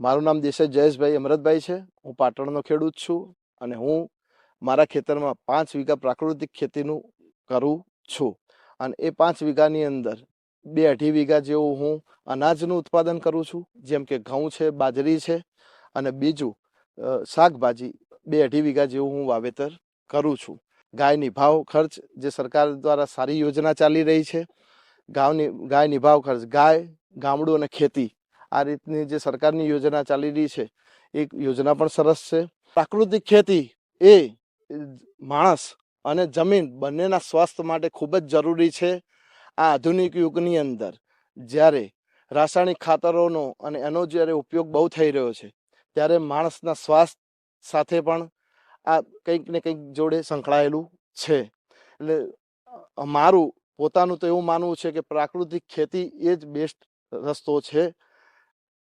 મારું નામ દેસાઈ જયેશભાઈ અમરતભાઈ છે। હું પાટણનો ખેડૂત છું અને હું મારા ખેતરમાં 5 વીઘા પ્રાકૃતિક ખેતીનું કરું છું અને એ 5 વીઘાની અંદર 2-2.5 વીઘા જેવું હું અનાજનું ઉત્પાદન કરું છું, જેમ કે ઘઉં છે, બાજરી છે અને બીજું શાકભાજી 2-2.5 વીઘા જેવું હું વાવેતર કરું છું। ગાયની ભાવ ખર્ચ જે સરકાર દ્વારા સારી યોજના ચાલી રહી છે, ગાયની ભાવ ખર્ચ, ગાય, ગામડું અને ખેતી, આ રીતની જે સરકારની યોજના ચાલી રહી છે એ યોજના પણ સરસ છે। પ્રાકૃતિક ખેતી એ માણસ અને જમીન બંનેના સ્વાસ્થ્ય માટે ખૂબ જ જરૂરી છે। આ આધુનિક યુગની અંદર જ્યારે રાસાયણિક ખાતરોનો અને એનો જ્યારે ઉપયોગ બહુ થઈ રહ્યો છે ત્યારે માણસના સ્વાસ્થ્ય સાથે પણ આ કંઈક ને કંઈક જોડે સંકળાયેલું છે। એટલે મારું પોતાનું તો એવું માનવું છે કે પ્રાકૃતિક ખેતી એ જ બેસ્ટ રસ્તો છે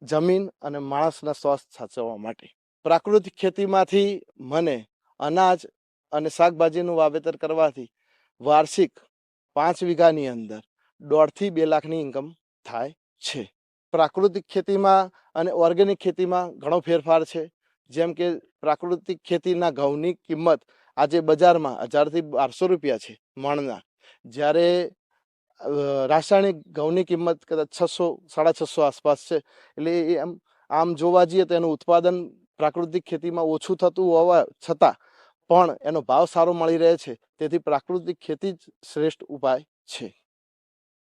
જમીન અને માણસના સ્વાસ્થ્ય સાચવવા માટે। પ્રાકૃતિક ખેતીમાંથી મને અનાજ અને શાકભાજીનું વાવેતર કરવાથી વાર્ષિક 5 વીઘાની અંદર 1.5 થી 2 લાખની ઇન્કમ થાય છે। પ્રાકૃતિક ખેતીમાં અને ઓર્ગેનિક ખેતીમાં ઘણો ફેરફાર છે। જેમ કે પ્રાકૃતિક ખેતીના ઘઉંની કિંમત આજે બજારમાં 1000 થી 1200 રૂપિયા છે મણના, જ્યારે રાસાયણિક ઘઉંની કિંમત કદાચ 600-650 આસપાસ છે। એટલે આમ જોવા જઈએ તો એનું ઉત્પાદન પ્રાકૃતિક ખેતીમાં ઓછું થતું હોવા છતાં પણ એનો ભાવ સારો મળી રહે છે, તેથી પ્રાકૃતિક ખેતી જ શ્રેષ્ઠ ઉપાય છે।